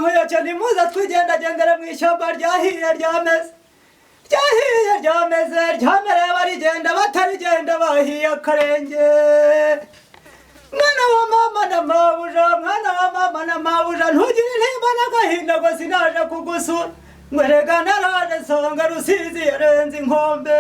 muyoce nimuze twigendagendere mu ishyamba ryahiye ryameze ryamereye barigenda batarigenda bahiye akarenge mwana wa mama na mabuja ntugire intimba n'agahinda ngo sinaje kugusura ngo rega naraje nsanga Rusizi yarenze inkombe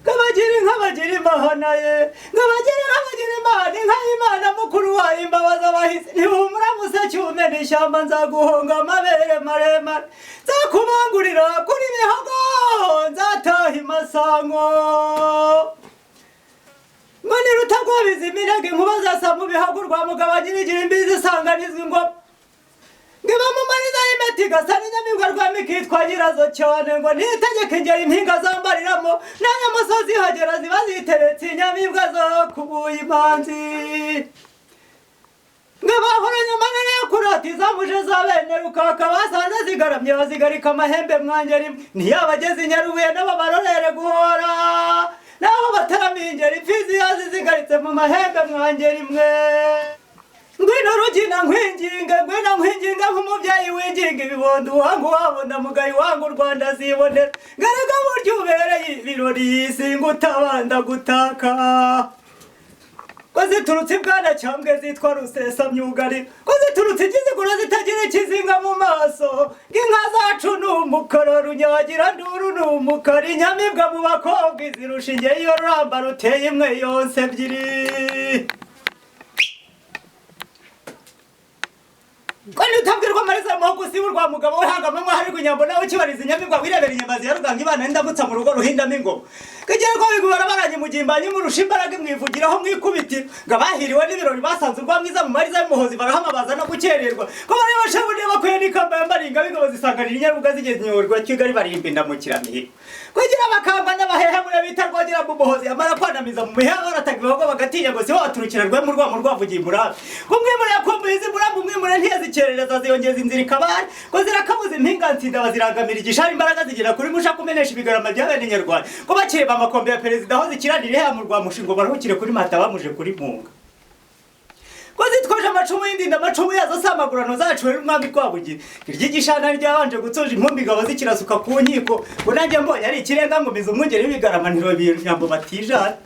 Ngabagiri mahana ye ngabagiri mahana inka y'Imana mukuru wayo imbabaza abahizi ntihumura musacyume n'ishyamba nzaguhonga amabere maremare nzakubangurira kuri mihogo nzataha imasango ngo nirutagwabiza iminega inkuba zasa mu bihago rwa mugabagirigira imbizi isanganizwa ingoma ngiba mu mariza y'imeti gasa n'inyamibwa rwami kitwa nyirazo cyane ngo nitegeke ingera impinga zambariramo n'ayamusozi hagera ziba ziteretse inyamibwa zo kubuye imanzi ngabahoranye amanene yo kuratiza muje za bene rukaka basanze zigaramye bazigarika amahembe mwange rimwe ntiyabageze inyarubuye nabo barorere guhora naho bataramiye ingeri imfizi yazi zigaritse mu mahembe mwange rimwe ngwino rugina nkwinginga nk'umubyeyi winginga ibibondo wangu wabona mugayi wangu Rwanda zibonera ngaraga buryo ubereye ibirori yisinga utabanda gutaka ko ziturutse ibwana cyambwe zitwa rusesamyugari ko ziturutse ikiziguro zitagira ikizinga mu maso inka zacu ni umukara runyagira nduru ni umukara inyamibwa mu bakobwa izirusha ingeri iyo ruramba ruteye imwe yose ebyiri Kwani utabwirwa amariza mu gusiba rwa mugabo we hangamwe hari gunyambo nawe kibariza inyamibwa wirebera inyamazi ya ruganga ibana ndamutsa mu rugo ruhindamo ingoma kigere ko bigubara baranye mugimbanyi mu rushimbaraga mwivugiraho mwikubiti ngabahiriwe n'ibirori basanze urwa mwiza mu mariza y'umuhozi barahamabaza no gukererwa ko bari bashaburiye bakwiye n'ikamba yambaringa bigabo zisanganira inyaruga zigeze nyorwa Kigali barimba indamukiramihe kugira bakamba n'abahehemure bita rwogera mu muhozi amara kwanamiza mu mihe baratagiwe ngo bagatinya ngo siho baturukira rwe mu rwavugiye murabe kumwimure yakombuye izimura mwimure ntiyezi kerereza ziyongeza inzirika bari ko zirakabuza impinga nsinda bazirangamira igishari imbaraga zigera kuri musha kumenesha ibigarama by'abene nyarwanda ko bakireba amakombe ya perezida aho zikiranire ha mu rwa mushingo baruhukire kuri mata bamuje kuri munga ko zitwaje amacumu y'indinda amacumu yazo samagurano zacu n'umwami rwabugira iry'igishana ryabanje gutsoje impumbi gabo zikirasuka ku nkiko ngo nanjye mbonye ari ikirenga ngo mizo umwungere w'ibigaramaniro by'nyambo batijana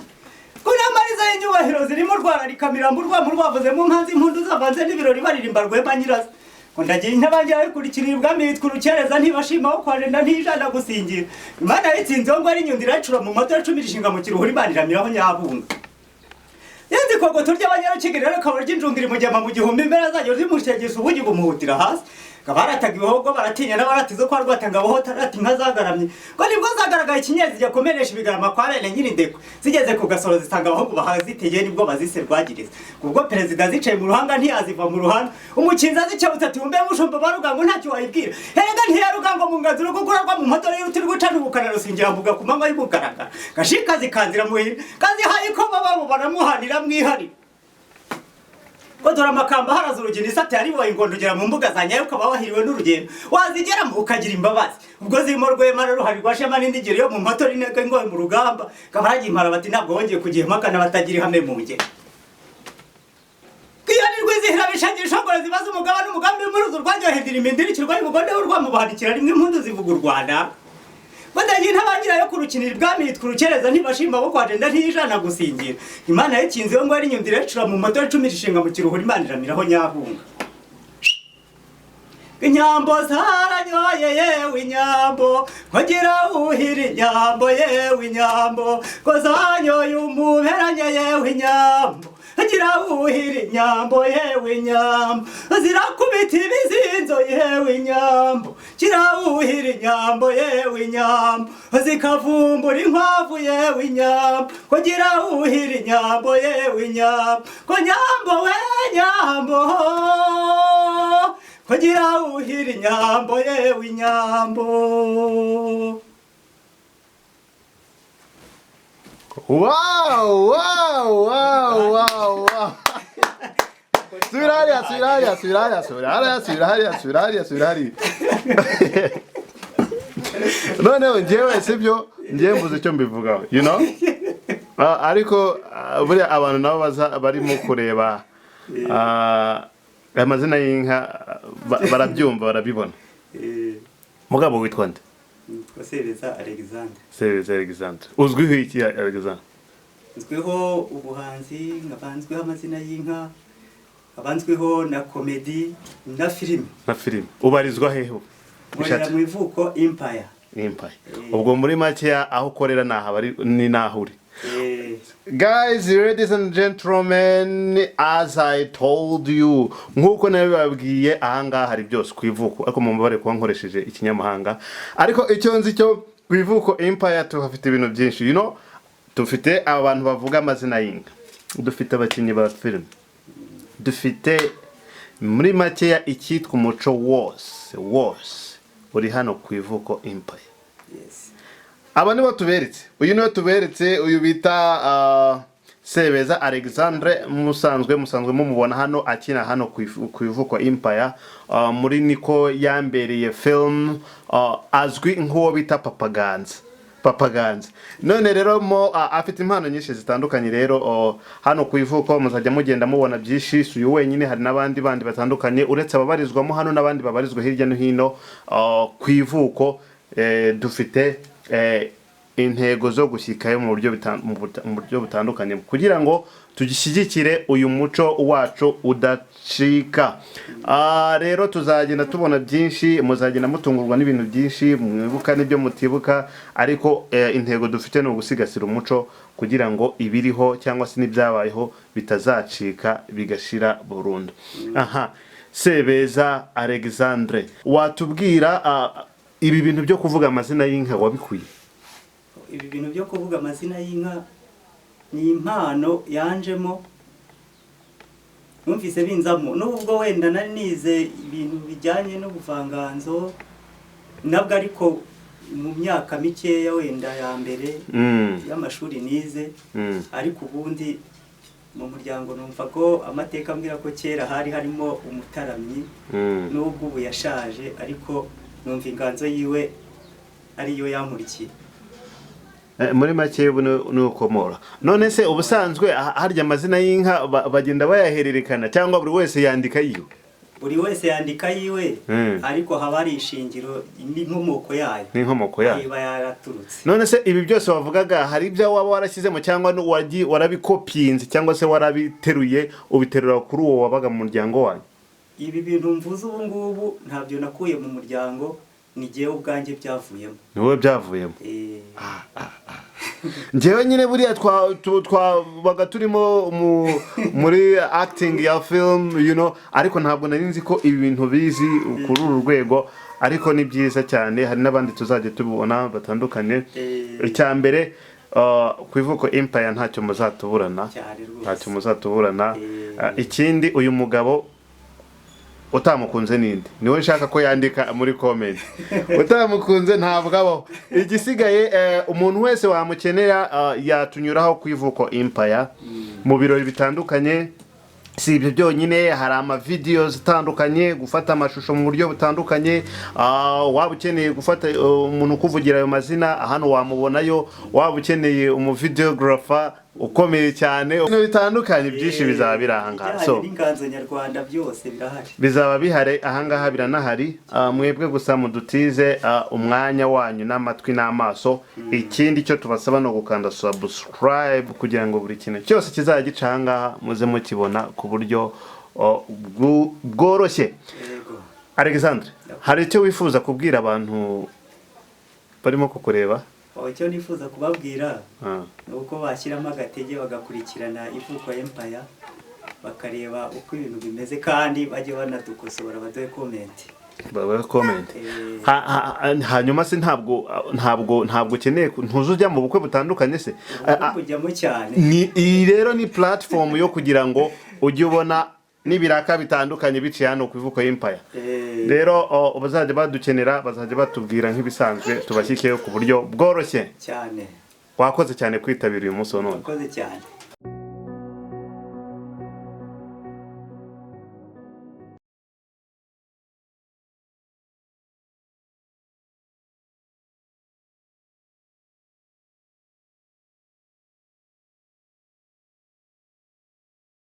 kuna mariza y'inyubahiro zirimo rwararikamira mu rwavuze mu mpanzi impundu zavanze n'ibirori baririmba rweba nyirazo ko ndagira intabangira bikurikirira ubwami yitwa urukereza ntibashima wo kwarenda ntijana gusingira Imana yitsinze ngo ari nyundi iracura mu matora 10 rishinga mu kiruhuri baniramiraho nyabunga yanzi kogo turya abanyarukigirira akaba ry'injungiri mujyama mu gihumbi imbere zayo zimushegeza ubugi bumuhutira hasi kabaratagiweho ngo baratinya n'abaratizo kwa rwatanga bohotarati nkazagaramye ko nibwo zagaragaye ikinyezi jya komeresha ibigarama kwa bene nyiri ndeko zigeze ku gasoro zitanga aho bahazitegeye nibwo bazise rwagiriza kubwo perezida zicaye mu ruhanga ntiyaziva mu ruhanga umukinza zicabutse ati umbe mushomba barugango ntacyo wayibwira herega ntiyarugango mu ngazuro kugurarwa mu moto y'uruti rw'ucana ubukana rusingira mbuga ku manywa y'ubugaragara gashika zikanzira muhira kazi hayiko baba baramuhanira mwihari Kodora makamba haraza urugendo isate ari boye ingondogera mu mbuga za nyayo ukaba wahiriwe n'urugendo wazigera mu ukagira imbabazi ubwo zirimo rwema ruhari rwashema n'indigiro yo mu matori ntego ngo mu rugamba kabaragiye impara bati ntabwo wongeye kugihema kana batagira hamwe mu ngero Kiyanirwe zihira bishangisha ngo zibaza umugaba n'umugambi w'umuruzo rwanyohedira imindirikirwa y'ubugonde urwamo bahadikira rimwe impundu zivuga u Rwanda Badagira ntabangira yo kurukinira ibwami yitwa urukereza ntibashimba bo kwagenda ntijana gusingira Imana yakinzeho ngo ari nyundi iracura mu matora 10 rishinga mu kiruhuri Imana iramiraho nyabunga Inyambo zaranyoye yewe inyambo nkogira uhira inyambo yewe inyambo ko zanyoye umuberanye yewe inyambo Agira uhira inyambo yewe inyambo zirakubita ibizinzo yewe inyambo Kira uhira inyambo yewe inyambo zikavumbura inkwavu yewe inyambo Kugira uhira inyambo yewe inyambo ko nyambo we nyambo Kugira uhira inyambo yewe inyambo Wow! Surari. No, njyewe sibyo njye mvuze icyo mbivugaho, you know? Ariko buri abantu nabo barimo kureba amazina y'inka barabyumva barabibona. Mugabo witwa nde? Sebeza Alexandre. Sebeza Alexandre. Uzwiho iki Alexandre? Uzwiho ubuhanzi, ngabanzweho amazina y'inka, abanzweho na comedy na film. Na film. Ubarizwa heho? Muri mu IVUKO Empire. Empire. Ubwo muri make aho ukorera naha bari ni nahuri. Guys, ladies and gentlemen, as I told you, nkuko nabibabwiye ahanga hari byose kwivuko ariko mumubare kuba nkoresheje ikinyamahanga. Ariko icyo nzi cyo kwivuko Empire tuhafite ibintu byinshi, dufite abantu bavuga amazina y'inka, dufite abakinnyi ba film, dufite muri make ya icyitwa umuco wose uri hano kwivuko Empire. Yes. Aba nibo tuberetse. Uyu niwe tuberetse, uyu bita Sebeza Alexandre, musanzwe mumubona hano akina hano kwivuko Empire, muri niko yambereye film, azwi nk'uwo bita Papaganza. None rero afite impano nyinshi zitandukanye rero hano kwivuko muzajya mugenda mubona byinshi. Uyu wenyine hari nabandi bandi batandukanye uretse ababarizwamo hano nabandi babarizwa hirya no hino kwivuko. Dufite intego zo gushyikayo mu buryo butandukanye kugira ngo tugishyigikire uyu muco wacu udacika. Rero tuzagenda tubona byinshi, muzagenda mutungurwa n'ibintu byinshi, mwibuka n'ibyo mutibuka, ariko intego dufite no gusigasira umuco kugira ngo ibiriho cyangwa se n'ibyabayeho bitazacika bigashira burundu. Sebeza Alexandre, watubwira ibi bintu byo kuvuga amazina y'inka wabikuye? Ibi bintu byo kuvuga amazina y'inka ni impano yanjemo, numvise binzamo nubwo wenda nari nize ibintu bijyanye n'ubuvanganzo nabwo, ariko mu myaka mikeya wenda ya mbere y'amashuri nize, ariko ubundi mu muryango numva ko amateka ambwira ko kera hari harimo umutaramyi nubwo ubu yashaje, ariko numva inganzo yiwe ariyo yankurikiye. Muri make nukomora. None se ubusanzwe harya amazina y'inka bagenda bayahererekana cyangwa buri wese yandika yiwe? Buri wese yandika yiwe, ariko haba ari ishingiro n'inkomoko yayo. N'inkomoko yayo iba yaraturutse. None se ibi byose wavugaga hari ibyo waba warashyizemo cyangwa warabikopinze cyangwa se warabiteruye ubiterura kuri uwo wabaga mu muryango wanyu? Ibi bintu mvuze ubu ngubu ntabyo nakuye mu muryango, ni jewe ubwanjye byavuyemo. Niwe byavuyemo? Njyewe nyine buriya twabaga turimo muri acting ya film, ariko ntabwo nari nzi ko ibi bintu bizi kuri uru rwego, ariko ni byiza cyane. Hari n'abandi tuzajya tubona batandukanye. Icya mbere kwivuko Empire ntacyo muzatuburana. Ikindi uyu mugabo utamukunze ninde niwe nshaka ko yandika muri comment. Utamukunze ntabwo abaho. Igisigaye umuntu wese wamukenera yatunyuraho kwivuko Empire mu birori bitandukanye. Si ibyo byonyine, hari ama videos zitandukanye, gufata amashusho mu buryo butandukanye. Waba ukeneye gufata umuntu kuvugira ayo mazina hano wamubonayo, waba ukeneye videographer ukomeye cyane, ibintu bitandukanye byinshi bizaba birahanga. So inganzo nyarwanda byose birahari, bizaba bihare ahangaha biranahari. Mwebwe gusa mudutize umwanya wanyu n'amatwi n'amaso. Ikindi cyo tubasaba no gukanda subscribe kugira ngo buri kintu cyose kizajya gicanga muze mukibona ku buryo bworoshye. Alexandre, hari icyo wifuza kubwira abantu barimo kukureba? Icyo nifuza kubabwira nuko bashyiramo agatege bagakurikirana IVUKO Empire, bakareba uko ibintu bimeze, kandi bajye banadukosora baduhe comment. Hanyuma se ntabwo ukeneye ntuzujya mu bukwe butandukanye se? Kujyamo cyane. Iyi rero ni platform yo kugira ngo ujye ubona n'ibiraka bitandukanye biciye hano ku IVUKO Empire. Rero bazajya badukenera, bazajya batubwira nk'ibisanzwe tubashyikiyeho ku buryo bworoshye cyane. Wakoze cyane kwitabira uyu munsi none. Wakoze cyane.